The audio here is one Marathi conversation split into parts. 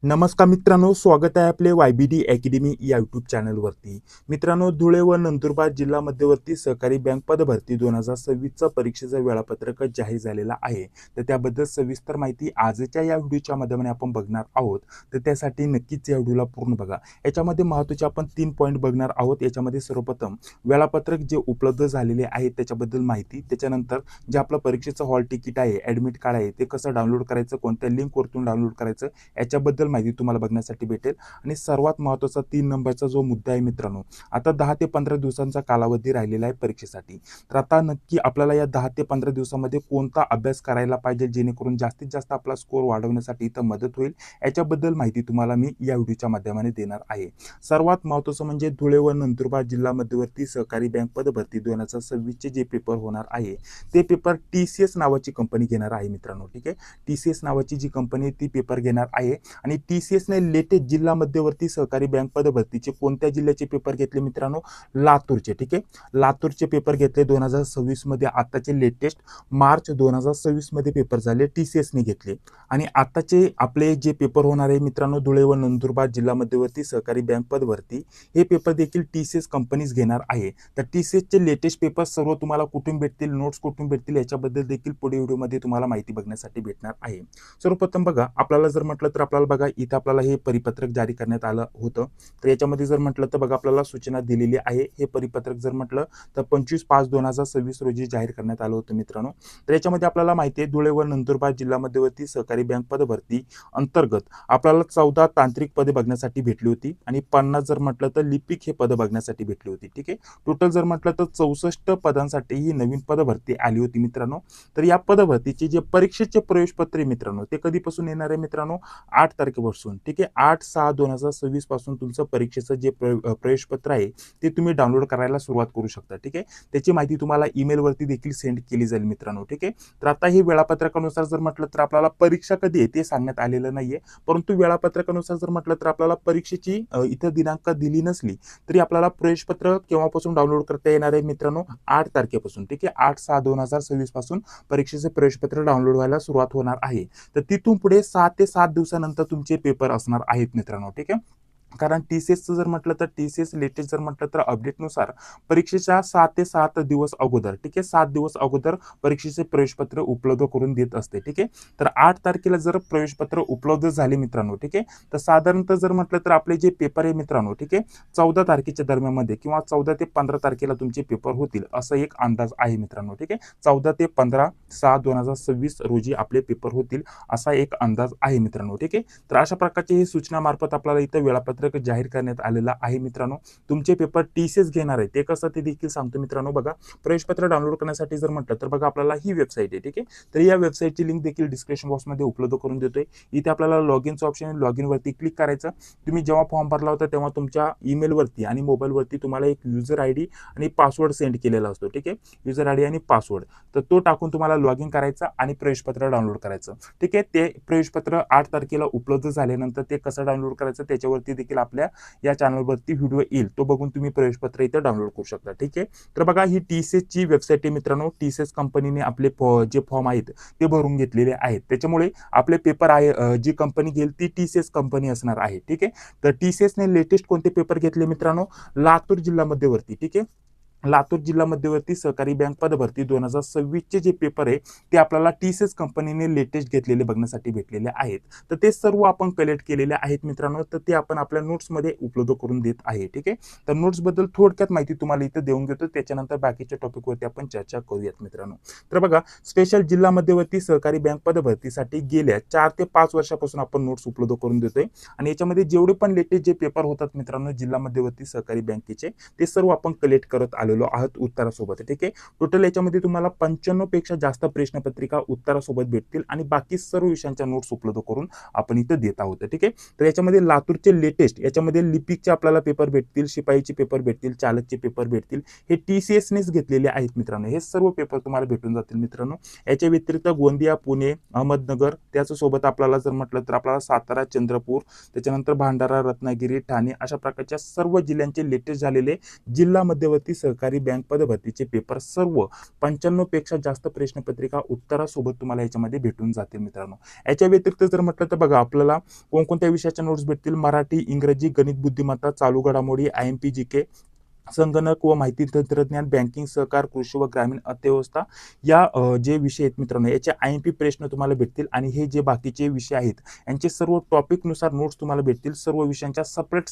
नमस्कार मित्रांनो, स्वागत आहे आपले YBD अकॅडमी या यूट्यूब चॅनलवरती. मित्रांनो, धुळे व नंदुरबार जिल्हा मध्यवर्ती सहकारी बँक पदभरती 2026चा परीक्षेचं वेळापत्रक जाहीर झालेला आहे. तर त्याबद्दल सविस्तर माहिती आजच्या या व्हिडिओच्या माध्यमाने आपण बघणार आहोत. तर त्यासाठी नक्कीच या व्हिडिओला पूर्ण बघा. याच्यामध्ये महत्त्वाचे आपण 3 पॉईंट बघणार आहोत. याच्यामध्ये सर्वप्रथम वेळापत्रक जे उपलब्ध झालेले आहे त्याच्याबद्दल माहिती, त्याच्यानंतर जे आपलं परीक्षेचं हॉल तिकीट आहे, ॲडमिट कार्ड आहे, ते कसं डाउनलोड करायचं, कोणत्या लिंकवरतून डाउनलोड करायचं याच्याबद्दल माहिती तुम्हाला बघण्यासाठी भेटेल. आणि सर्वात महत्त्वाचा 3 नंबरचा जो मुद्दा आहे मित्रांनो, आता 10 ते 15 दिवसांचा कालावधी राहिलेला आहे परीक्षेसाठी. तर आता नक्की आपल्याला या 10 ते 15 दिवसामध्ये कोणता अभ्यास करायला पाहिजे जेणेकरून जास्तीत जास्त आपला स्कोर वाढवण्यासाठी इथं मदत होईल, याच्याबद्दल माहिती तुम्हाला मी या व्हिडिओच्या माध्यमाने देणार आहे. सर्वात महत्त्वाचं म्हणजे धुळे व नंदुरबार जिल्हा मध्यवर्ती सहकारी बँक पदभरती 2026चे जे पेपर होणार आहे ते पेपर TCS नावाची कंपनी घेणार आहे मित्रांनो. ठीक आहे, TCS नावाची जी कंपनी ती पेपर घेणार आहे. आणि TCS ने लेटेस्ट जिल्हा मध्यवर्ती सहकारी बँक पदभरतीचे कोणत्या जिल्ह्याचे पेपर घेतले मित्रांनो? लातूरचे. ठीक आहे, लातूरचे पेपर घेतले 2026 मध्ये. आताचे लेटेस्ट मार्च 2026 मध्ये पेपर झाले, TCS ने घेतले. आणि आताचे आपले जे पेपर होणार आहे मित्रांनो, धुळे व नंदुरबार जिल्हा मध्यवर्ती सहकारी बँक पदभरती हे पेपर देखील TCS कंपनीज घेणार आहे. तर TCS चे लेटेस्ट पेपर सर्व तुम्हाला कुठून भेटतील, नोट्स कुठून भेटतील, याच्याबद्दल देखील पुढे व्हिडिओमध्ये तुम्हाला माहिती बघण्यासाठी भेटणार आहे. सर्वप्रथम बघा, आपल्याला जर म्हटलं तर आपल्याला बघा इथं आपल्याला हे परिपत्रक जारी करण्यात आलं होतं. तर याच्यामध्ये जर म्हटलं तर बघा आपल्याला सूचना दिलेली आहे. हे परिपत्रक जर म्हटलं तर 25/5/2026 रोजी जाहीर करण्यात आलं होतं मित्रांनो. तर याच्यामध्ये आपल्याला माहिती आहे धुळे व नंदुरबार जिल्हा मध्यवर्ती सहकारी बँक पदभरती अंतर्गत आपल्याला 14 तांत्रिक पदे बघण्यासाठी भेटली होती आणि 50 जर म्हटलं तर लिपिक हे पद बघण्यासाठी भेटली होती. ठीक आहे, टोटल जर म्हटलं तर 64 पदांसाठी ही नवीन पदभरती आली होती मित्रांनो. तर या पदभरतीचे जे परीक्षेचे प्रवेशपत्र मित्रांनो ते कधीपासून येणार आहे मित्रांनो? 8 तारखेपासून. ठीक आहे, 8/6/2026 पासून तुमचं परीक्षेचं जे प्रवेशपत्र आहे ते तुम्ही डाउनलोड करायला सुरुवात करू शकता. ठीक आहे, त्याची माहिती तुम्हाला ईमेलवरती देखील सेंड केली जाईल मित्रांनो. ठीक आहे, तर आता हे वेळापत्रकानुसार जर म्हटलं तर आपल्याला परीक्षा कधी आहे ते सांगण्यात आलेलं नाहीये, परंतु वेळापत्रकानुसार जर म्हटलं तर आपल्याला परीक्षेची इथं दिनांक दिली नसली तरी आपल्याला प्रवेशपत्र केव्हापासून डाउनलोड करता येणार आहे मित्रांनो? 8 तारखेपासून. ठीक आहे, 8/6/2026 पासून परीक्षेचे प्रवेशपत्र डाउनलोड व्हायला सुरुवात होणार आहे. तर तिथून पुढे 6 ते 7 दिवसानंतर तुमचे पेपर असणार आहेत मित्रांनो. ठीक आहे, कारण TCSचं जर म्हटलं तर TCS लेटेस्ट जर म्हटलं तर अपडेटनुसार परीक्षेच्या 6 ते 7 दिवस अगोदर, ठीक आहे, 7 दिवस अगोदर परीक्षेचे प्रवेशपत्र उपलब्ध करून देत असते. ठीक आहे, तर 8 तारखेला जर प्रवेशपत्र उपलब्ध झाले मित्रांनो, ठीक आहे, तर साधारणतः जर म्हटलं तर आपले जे पेपर आहे मित्रांनो, ठीक आहे, 14 तारखेच्या दरम्यानमध्ये किंवा 14 ते 15 तारखेला तुमचे पेपर होतील असा एक अंदाज आहे मित्रांनो. ठीक आहे, 14 ते 15/6/2026 रोजी आपले पेपर होतील असा एक अंदाज आहे मित्रांनो. ठीक आहे, तर अशा प्रकारची ही सूचनामार्फत आपल्याला इथं वेळापत्रक जाहीर करण्यात आलेला आहे मित्रांनो. तुमचे पेपर TCS घेणार आहे ते कसं ते देखील सांगतो मित्रांनो. बघा, प्रवेशपत्र डाउनलोड करण्यासाठी जर म्हटलं तर बघा आपल्याला ही वेबसाईट आहे. ठीक आहे, तर या वेबसाईटची लिंक देखील डिस्क्रिप्शन बॉक्समध्ये उपलब्ध करून देतोय. इथे आपल्याला लॉग इनचं ऑप्शन आहे, लॉग इनवरती क्लिक करायचं. तुम्ही जेव्हा फॉर्म भरला होता तेव्हा तुमच्या ईमेलवरती आणि मोबाईलवरती तुम्हाला एक युजर ID आणि पासवर्ड सेंड केलेला असतो. ठीक आहे, युजर ID आणि पासवर्ड, तर तो टाकून तुम्हाला लॉग इन करायचा आणि प्रवेशपत्र डाउनलोड करायचं. ठीक आहे, ते प्रवेशपत्र 8 तारखेला उपलब्ध झाल्यानंतर ते कसं डाउनलोड करायचं त्याच्यावरती देखील आपल्या या चॅनलवरती व्हिडिओ येईल, तो बघून तुम्ही प्रवेशपत्र इथे डाउनलोड करू शकता. ठीक आहे, तर बघा ही TCS ची वेबसाईट आहे मित्रांनो. TCS कंपनीने आपले जे फॉर्म आहेत ते भरून घेतलेले आहेत, त्याच्यामुळे आपले पेपर आहे जी कंपनी घेईल ती TCS कंपनी असणार आहे. ठीक आहे, तर TCS ने लेटेस्ट कोणते पेपर घेतले मित्रांनो? लातूर जिल्हा मध्यवर्ती. ठीक आहे, लातूर जिल्हा मध्यवर्ती सहकारी बँक पदभरती 2026चे जे पेपर आहे ते आपल्याला TCS कंपनीने लेटेस्ट घेतलेले बघण्यासाठी भेटलेले आहेत. तर ते सर्व आपण कलेक्ट केलेले आहेत मित्रांनो. तर ते आपण आपल्या नोट्समध्ये उपलब्ध करून देत आहे. ठीक आहे, तर नोट्सबद्दल थोडक्यात माहिती तुम्हाला इथं देऊन घेतो, त्याच्यानंतर बाकीच्या टॉपिकवरती आपण चर्चा करूयात मित्रांनो. तर बघा, स्पेशल जिल्हा मध्यवर्ती सहकारी बँक पदभरतीसाठी गेल्या 4 ते 5 वर्षापासून आपण नोट्स उपलब्ध करून देतोय. आणि याच्यामध्ये जेवढे पण लेटेस्ट जे पेपर होतात मित्रांनो जिल्हा मध्यवर्ती सहकारी बँकेचे ते सर्व आपण कलेक्ट करत आलो आहात उत्तरासोबत. ठीक आहे, टोटल याच्यामध्ये तुम्हाला 95 पेक्षा जास्त प्रश्नपत्रिका उत्तरासोबत भेटतील आणि बाकी सर्व विषयांच्या नोट्स उपलब्ध करून आपण इथं देत आहोत. ठीक आहे, तर याच्यामध्ये लातूरचे लेटेस्ट याच्यामध्ये लिपिकचे आपल्याला पेपर भेटतील, शिपाईचे पेपर भेटतील, चालकचे पेपर भेटतील. हे TCS नेच घेतलेले आहेत मित्रांनो. हे सर्व पेपर तुम्हाला भेटून जातील मित्रांनो. याच्या व्यतिरिक्त गोंदिया, पुणे, अहमदनगर, त्याच्यासोबत आपल्याला जर म्हटलं तर आपल्याला सातारा, चंद्रपूर, त्याच्यानंतर भंडारा, रत्नागिरी, ठाणे अशा प्रकारच्या सर्व जिल्ह्यांचे लेटेस्ट झालेले जिल्हा मध्यवर्ती सहकारी सहकारी बँक पदभरतीचे पेपर सर्व 95 पेक्षा जास्त प्रश्नपत्रिका उत्तरासोबत तुम्हाला याच्यामध्ये भेटून जातील मित्रांनो. याच्या व्यतिरिक्त जर म्हटलं तर बघा आपल्याला कोणकोणत्या विषयाच्या नोट्स भेटतील, मराठी, इंग्रजी, गणित बुद्धिमत्ता, चालू घडामोडी, IMP GK, संगणक व माहिती तंत्रज्ञान, बँकिंग, सहकार, कृषी व ग्रामीण अर्थव्यवस्था या जे विषय आहेत मित्रांनो याचे IMP प्रश्न तुम्हाला भेटतील आणि हे जे बाकीचे विषय आहेत यांचे सर्व टॉपिकनुसार नोट्स तुम्हाला भेटतील. सर्व विषयांच्या सेपरेट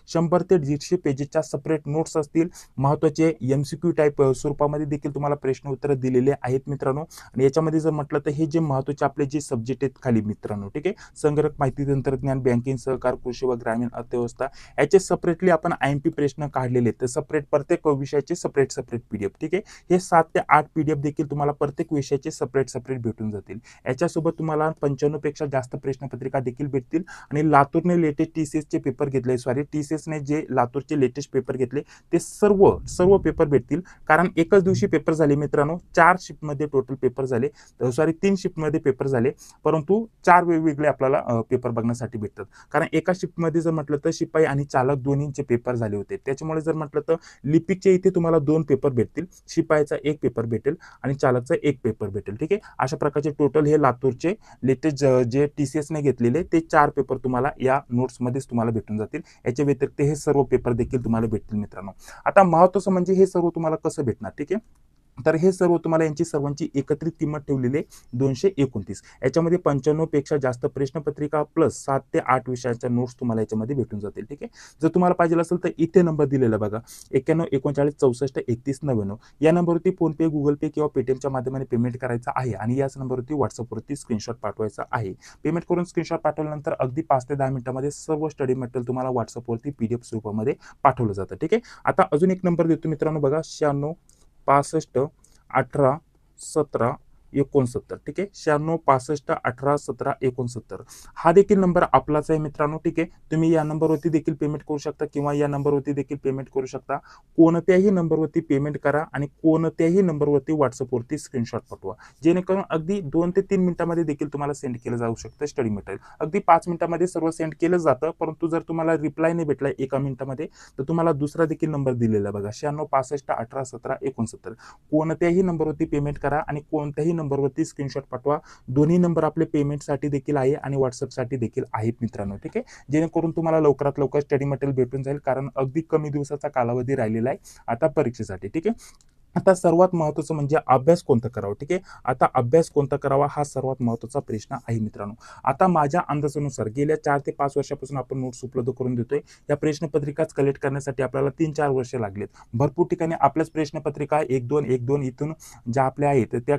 100 ते 150 पेजेसच्या सेपरेट नोट्स असतील. महत्त्वाचे MCQ टाईप स्वरूपामध्ये देखील तुम्हाला प्रश्न उत्तर दिलेले आहेत मित्रांनो. आणि याच्यामध्ये जर म्हटलं तर हे जे महत्त्वाचे आपले जे सब्जेक्ट आहेत खाली मित्रांनो, ठीक आहे, संगणक, माहिती तंत्रज्ञान, बँकिंग, सहकार, कृषी व ग्रामीण अर्थव्यवस्था याचे सेपरेटली आपण IMP प्रश्न काढलेले आहेत. सेपरेट प्रत्येक विषयाचे सेपरेट PDF, ठीक आहे. हे 7 ते 8 PDF देखील तुम्हाला प्रत्येक विषयाचे सेपरेट भेटून जातील. याच्यासोबत तुम्हाला 95 पेक्षा जास्त प्रश्नपत्रिका देखील भेटतील. आणि लातूरने लेटेस्ट TCS चे पेपर घेतले, TCS ने जे लातूरचे लेटेस्ट पेपर घेतले ते सर्व पेपर भेटतील. कारण एकच दिवशी पेपर झाले मित्रांनो, 4 शिफ्टमध्ये टोटल पेपर झाले, 3 शिफ्टमध्ये पेपर झाले, परंतु 4 वेगवेगळे आपल्याला पेपर बघण्यासाठी भेटतात. कारण एका शिफ्टमध्ये जर म्हटलं तर शिपाई आणि चालक दोन्हींचे पेपर झाले होते. त्याच्यामुळे जर म्हटलं तर लिपिकचे इथे तुम्हाला 2 पेपर भेटतील, शिपाईचा 1 पेपर भेटेल आणि चालकचा 1 पेपर भेटेल, ठीक आहे. अशा प्रकारचे टोटल हे लातूरचे लेटेस्ट जे TCS ने घेतलेले ते 4 पेपर तुम्हाला या नोट्समध्येच तुम्हाला भेटून जातील. याच्या व्यतिरिक्त हे सर्व पेपर देखील तुम्हाला भेटतील मित्रांनो. आता महत्त्वाचं म्हणजे हे सर्व तुम्हाला कसं भेटणार, ठीक आहे. तर हे सर्व तुम्हाला यांची सर्वांची एकत्रित किंमत ठेवलेली आहे 229. याच्यामध्ये 95 पेक्षा जास्त प्रश्नपत्रिका प्लस 7 ते 8 विषयांच्या नोट्स तुम्हाला याच्यामध्ये भेटून जातील, ठीक आहे. जर तुम्हाला पाहिजे असेल तर इथे नंबर दिलेला बघा 91 39 64 31 99 या नंबरवरती फोनपे, गुगल पे किंवा पेटीएमच्या माध्यमाने पेमेंट करायचं आहे आणि याच नंबरवरती व्हॉट्सअपवरती स्क्रीनशॉट पाठवायचा आहे. पेमेंट करून स्क्रीनशॉट पाठवल्यानंतर अगदी 5 ते 10 मिनिटांमध्ये सर्व स्टडी मटेरियल तुम्हाला व्हॉट्सअपवरती PDF स्वरूपामध्ये पाठवलं जातं, ठीक आहे. आता अजून एक नंबर देतो मित्रांनो बघा 96 65 18 17 69, ठीक आहे. 96 65 18 17 69 हा देखील नंबर आपलाच आहे मित्रांनो, ठीक आहे. तुम्ही या नंबरवरती देखील पेमेंट करू शकता किंवा या नंबरवरती देखील पेमेंट करू शकता. कोणत्याही नंबरवरती पेमेंट करा आणि कोणत्याही नंबरवरती व्हॉट्सअपवरती स्क्रीनशॉट पाठवा, जेणेकरून अगदी 2 ते 3 मिनिटांमध्ये देखील तुम्हाला सेंड केलं जाऊ शकतं स्टडी मटेरियल. अगदी 5 मिनिटांमध्ये सर्व सेंड केलं जातं, परंतु जर तुम्हाला रिप्लाय नाही भेटला 1 मिनिटामध्ये तर तुम्हाला दुसरा देखील नंबर दिलेला बघा 96 65 18 17 69. कोणत्याही नंबरवरती पेमेंट करा आणि कोणत्याही नंबरवरती स्क्रीनशॉट पाठवा. दोन्ही नंबर आपले पेमेंटसाठी देखील आहे आणि व्हॉट्सअपसाठी देखील आहेत मित्रांनो, ठीक आहे. जेणेकरून तुम्हाला लवकरात लवकर स्टडी मटेरियल भेटून जाईल, कारण अगदी कमी दिवसाचा कालावधी राहिलेला आहे आता परीक्षेसाठी, ठीक आहे. आता सर्वात महत्त्वाचं म्हणजे अभ्यास कोणता करावा, ठीक आहे. आता अभ्यास कोणता करावा हा सर्वात महत्त्वाचा प्रश्न आहे मित्रांनो. आता माझ्या अंदाजानुसार गेल्या 4 ते 5 वर्षापासून आपण नोट्स उपलब्ध करून देतोय. या प्रश्नपत्रिकाच कलेक्ट करण्यासाठी आपल्याला 3-4 वर्ष लागलेत. भरपूर ठिकाणी आपल्याच प्रश्नपत्रिका 1-2 इथून ज्या आपल्या आहेत त्या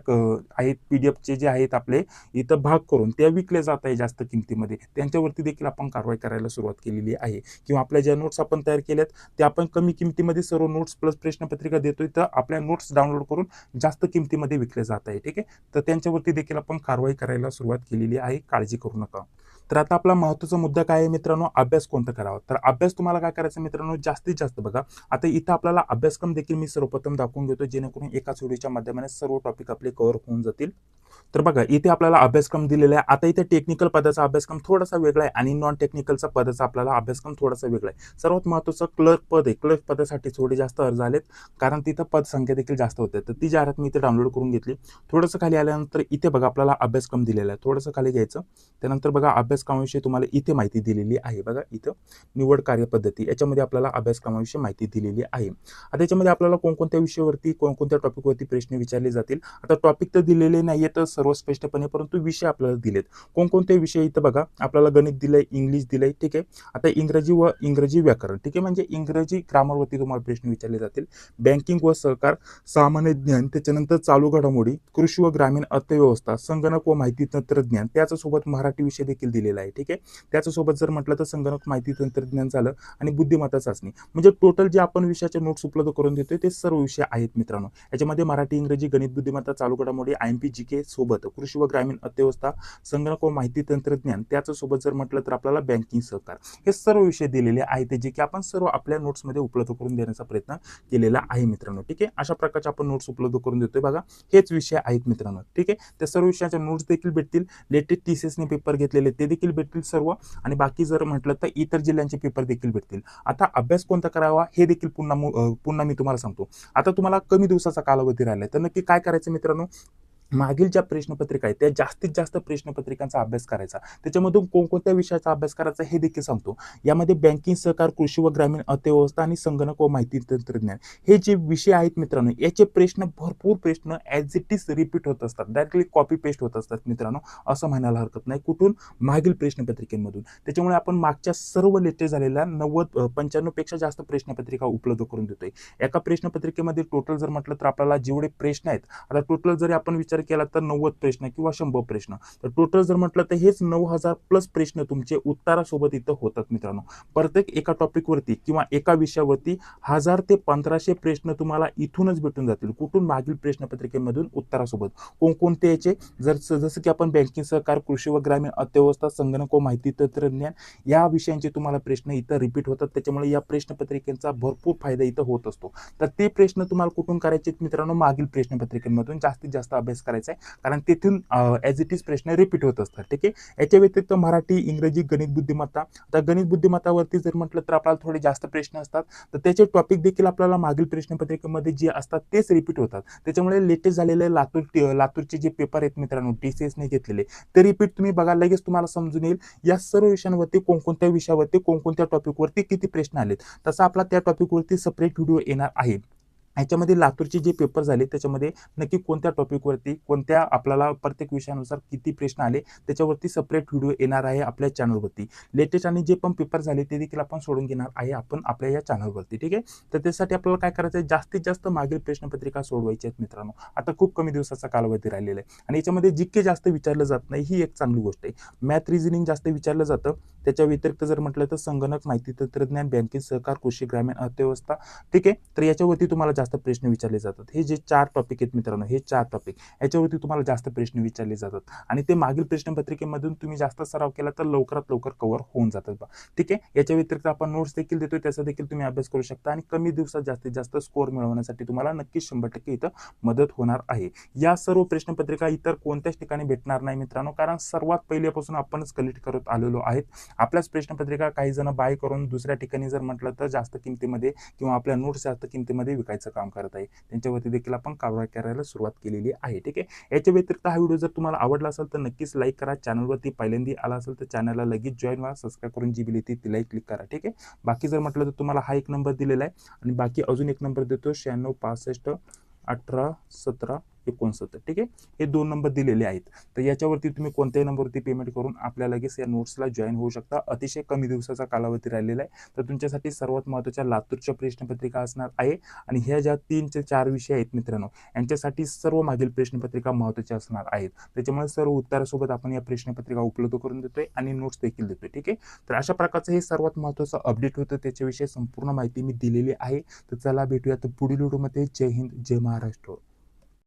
आहेत PDFचे जे आहेत आपले इथं भाग करून त्या विकले जात आहे जास्त किमतीमध्ये. त्यांच्यावरती देखील आपण कारवाई करायला सुरुवात केलेली आहे. किंवा आपल्या ज्या नोट्स आपण तयार केल्यात त्या आपण कमी किमतीमध्ये सर्व नोट्स प्लस प्रश्नपत्रिका देतोय, तर आपल्या नोट्स डाउनलोड करून जास्त किमतीमध्ये विकले जात आहे, ठीक आहे. तर त्यांच्यावरती देखील आपण कारवाई करायला सुरुवात केलेली आहे, काळजी करू नका. तर आता आपला महत्त्वाचा मुद्दा काय आहे मित्रांनो, अभ्यास कोणता करावा. तर अभ्यास तुम्हाला काय करायचं मित्रांनो, जास्तीत जास्त बघा. आता इथं आपल्याला अभ्यासक्रम देखील मी सर्वप्रथम दाखवून घेतो, जेणेकरून एकाच व्हिडिओच्या माध्यमाने सर्व टॉपिक आपले कव्हर होऊन जातील. तर बघा इथे आपल्याला अभ्यासक्रम दिलेला आहे. आता इथे टेक्निकल पदाचा अभ्यासक्रम थोडासा वेगळा आहे आणि नॉन टेक्निकलचा पदाचा आपल्याला अभ्यासक्रम थोडासा वेगळा आहे. सर्वात महत्त्वाचं क्लर्क पद आहे. क्लर्क पदासाठी थोडे जास्त अर्ज आलेत, कारण तिथं पद संख्या देखील जास्त होते. तर ती जाहिरात मी इथे डाउनलोड करून घेतली. थोडंसं खाली आल्यानंतर इथे बघा आपल्याला अभ्यासक्रम दिलेला आहे. थोडंसं खाली घ्यायचं, त्यानंतर बघा अभ्यासक्रमाविषयी तुम्हाला इथे माहिती दिलेली आहे. बघा इथं निवड कार्यपद्धती, याच्यामध्ये आपल्याला अभ्यासक्रमाविषयी माहिती दिलेली आहे. आता याच्यामध्ये आपल्याला कोणकोणत्या विषयावरती कोणकोणत्या टॉपिकवरती प्रश्न विचारले जातील. आता टॉपिक तर दिलेले नाहीये तर सर्व स्पष्टपणे, परंतु विषय आपल्याला दिलेत. कोणकोणते विषय इथं बघा आपल्याला गणित दिलंय, इंग्लिश दिलंय, ठीक आहे. आता इंग्रजी व इंग्रजी व्याकरण, ठीक आहे, म्हणजे इंग्रजी ग्रामरवरती तुम्हाला प्रश्न विचारले जातील. बँकिंग व सहकार, सामान्य ज्ञान, त्याच्यानंतर चालू घडामोडी, कृषी व ग्रामीण अर्थव्यवस्था, संगणक व माहिती तंत्रज्ञान, त्याच्यासोबत मराठी विषय देखील दिलेला आहे, ठीक आहे. त्याच्यासोबत जर म्हटलं तर संगणक, माहिती तंत्रज्ञान झालं आणि बुद्धिमत्ता चाचणी, म्हणजे टोटल जे आपण विषयाचे नोट्स उपलब्ध करून देतोय ते सर्व विषय आहेत मित्रांनो. याच्यामध्ये मराठी, इंग्रजी, गणित, बुद्धिमत्ता, चालू घडामोडी, IMP GK सोबत कृषी व ग्रामीण अर्थव्यवस्था, संगणक व माहिती तंत्रज्ञान, त्याच्यासोबत जर म्हटलं तर आपल्याला बँकिंग, सहकार, हे सर्व विषय दिलेले आहेत जे की आपण सर्व आपल्या नोट्समध्ये उपलब्ध करून देण्याचा प्रयत्न केलेला आहे मित्रांनो, ठीक आहे. अशा प्रकारचे आपण नोट्स उपलब्ध करून देतोय. बघा हेच विषय आहेत मित्रांनो, ठीक आहे. त्या सर्व विषयाच्या नोट्स देखील भेटतील. लेटेस्ट TCS ने पेपर घेतलेले ते देखील भेटतील सर्व, आणि बाकी जर म्हटलं तर इतर जिल्ह्यांचे पेपर देखील भेटतील. आता अभ्यास कोणता करावा हे देखील पुन्हा मी तुम्हाला सांगतो. आता तुम्हाला कमी दिवसाचा कालावधी राहिलाय, तर नक्की काय करायचं मित्रांनो, मागील ज्या प्रश्नपत्रिका आहेत त्या जास्तीत जास्त प्रश्नपत्रिकांचा अभ्यास करायचा. त्याच्यामधून कोणकोणत्या विषयाचा अभ्यास करायचा हे देखील सांगतो. यामध्ये बँकिंग, सहकार, कृषी व ग्रामीण अर्थव्यवस्था आणि संगणक व माहिती तंत्रज्ञान हे जे विषय आहेत मित्रांनो, याचे भरपूर प्रश्न ॲज इट इज रिपीट होत असतात. डायरेक्टली कॉपी पेस्ट होत असतात मित्रांनो, असं म्हणायला हरकत नाही. कुठून? मागील प्रश्नपत्रिकेमधून. त्याच्यामुळे आपण मागच्या सर्व लेटेस्ट झालेल्या 95 पेक्षा जास्त प्रश्नपत्रिका उपलब्ध करून देतोय. एका प्रश्नपत्रिकेमध्ये टोटल जर म्हटलं तर आपल्याला जेवढे प्रश्न आहेत, आता टोटल जरी आपण विचार केला तर 90 प्रश्न किंवा 100 प्रश्न, तर टोटल जर म्हटलं तर हेच 9000 प्लस प्रश्न तुमचे उत्तरासोबत इथं होतात मित्रांनो. प्रत्येक एका टॉपिकवरती किंवा एका विषयावरती 1000 ते 1500 प्रश्न तुम्हाला इथूनच भेटून जातील. कुठून? मागील प्रश्नपत्रिकेमधून उत्तरासोबत. कोणकोणते याचे? जसं की आपण बँकिंग, सहकार, कृषी व ग्रामीण अर्थव्यवस्था, संगणक व माहिती तंत्रज्ञान या विषयांचे तुम्हाला प्रश्न इथं रिपीट होतात. त्याच्यामुळे या प्रश्नपत्रिकेचा भरपूर फायदा इथं होत असतो. तर ते प्रश्न तुम्हाला कुठून करायचे मित्रांनो? मागील प्रश्नपत्रिकेमधून जास्तीत जास्त अभ्यास करायचा आहे, कारण तेथून ॲज इट इज प्रश्न रिपीट होत असतात. ठीक आहे. याच्या व्यतिरिक्त मराठी, इंग्रजी, गणित बुद्धिमत्ता. आता गणित बुद्धिमत्तावरती जर म्हटलं तर आपल्याला थोडे जास्त प्रश्न असतात, तर त्याचे टॉपिक देखील आपल्याला मागील प्रश्नपत्रिकेमध्ये जे असतात तेच रिपीट होतात. त्याच्यामुळे लेटेस्ट झालेले लातूरचे जे पेपर आहेत मित्रांनो, TCS ने घेतलेले, ते रिपीट तुम्ही बघा, लगेच तुम्हाला समजून येईल या सर्व विषयांवरती कोणकोणत्या विषयावरती कोणकोणत्या टॉपिकवरती किती प्रश्न आलेत. तसा आपला त्या टॉपिकवरती सेपरेट व्हिडिओ येणार आहे. ह्याच्यामध्ये लातूरचे जे पेपर झाले त्याच्यामध्ये नक्की कोणत्या टॉपिकवरती, कोणत्या आपल्याला प्रत्येक विषयानुसार किती प्रश्न आले, त्याच्यावरती सेपरेट व्हिडिओ येणार आहे आपल्या चॅनलवरती. लेटेस्ट आणि जे पण पेपर झाले ते देखील आपण सोडून घेणार आहे आपण आपल्या या चॅनलवरती. ठीक आहे. तर त्यासाठी आपल्याला काय करायचं आहे, जास्तीत जास्त मागील प्रश्नपत्रिका सोडवायची आहेत मित्रांनो. आता खूप कमी दिवसाचा कालावधी राहिलेला आहे आणि याच्यामध्ये जितके जास्त विचारलं जात नाही ही एक चांगली गोष्ट आहे. मॅथ, रिझनिंग जास्त विचारलं जातं. त्याच्या व्यतिरिक्त जर म्हटलं तर संगणक, माहिती तंत्रज्ञान, बँकिंग, सहकार, कृषी, ग्रामीण अर्थव्यवस्था. ठीक आहे. तर याच्यावरती तुम्हाला जास्त प्रश्न विचारले जातात. हे जे 4 टॉपिक आहेत मित्रांनो, हे 4 टॉपिक याच्यावरती तुम्हाला जास्त प्रश्न विचारले जातात आणि ते मागील प्रश्नपत्रिकेमधून तुम्ही जास्त सराव केला तर लवकरात लवकर कव्हर होऊन जातात बा. ठीक आहे. याच्या व्यतिरिक्त आपण नोट्स देखील देतोय, त्याचा देखील तुम्ही अभ्यास करू शकता आणि कमी दिवसात जास्तीत जास्त स्कोअर मिळवण्यासाठी तुम्हाला नक्कीच 100% इथं मदत होणार आहे. या सर्व प्रश्नपत्रिका इतर कोणत्याच ठिकाणी भेटणार नाही मित्रांनो, कारण सर्वात पहिल्यापासून आपणच कलेक्ट करत आलेलो आहेत. आपल्याच प्रश्नपत्रिका काही जण बाय करून दुसऱ्या ठिकाणी जर म्हटलं तर जास्त किमतीमध्ये किंवा आपल्या नोट्स जास्त किमतीमध्ये विकायचं काम करत आहे. त्यांच्यावरती देखील आपण कारवाई करायला सुरुवात केलेली आहे. ठीक आहे. याच्या व्यतिरिक्त हा व्हिडिओ जर तुम्हाला आवडला असेल तर नक्कीच लाईक करा. चॅनलवरती पहिल्यांदा आला असेल तर चॅनलला लगेच जॉईन व्हा. सबस्क्राईब करून जी बिल येते ती लाईक क्लिक करा. ठीक आहे. बाकी जर म्हटलं तर तुम्हाला हा एक नंबर दिलेला आहे आणि बाकी अजून एक नंबर देतो 96 65 18 17 69. ठीक आहे. हे 2 नंबर दिलेले आहेत. तर याच्यावरती तुम्ही कोणत्याही नंबरवरती पेमेंट करून आपल्या लगेच या नोट्सला जॉईन होऊ शकता. अतिशय कमी दिवसाचा कालावधी राहिलेला आहे. तर तुमच्यासाठी सर्वात महत्त्वाच्या लातूरच्या प्रश्नपत्रिका असणार आहे आणि ह्या ज्या 3 ते 4 विषय आहेत मित्रांनो, यांच्यासाठी सर्व मागील प्रश्नपत्रिका महत्त्वाच्या असणार आहेत. त्याच्यामुळे सर्व उत्तरासोबत आपण या प्रश्नपत्रिका उपलब्ध करून देतोय आणि नोट्स देखील देतोय. ठीक आहे. तर अशा प्रकारचं हे सर्वात महत्त्वाचं अपडेट होतं, त्याच्याविषयी संपूर्ण माहिती मी दिलेली आहे. तर चला भेटूया तर पुढील व्हिडिओमध्ये. जय हिंद, जय महाराष्ट्र.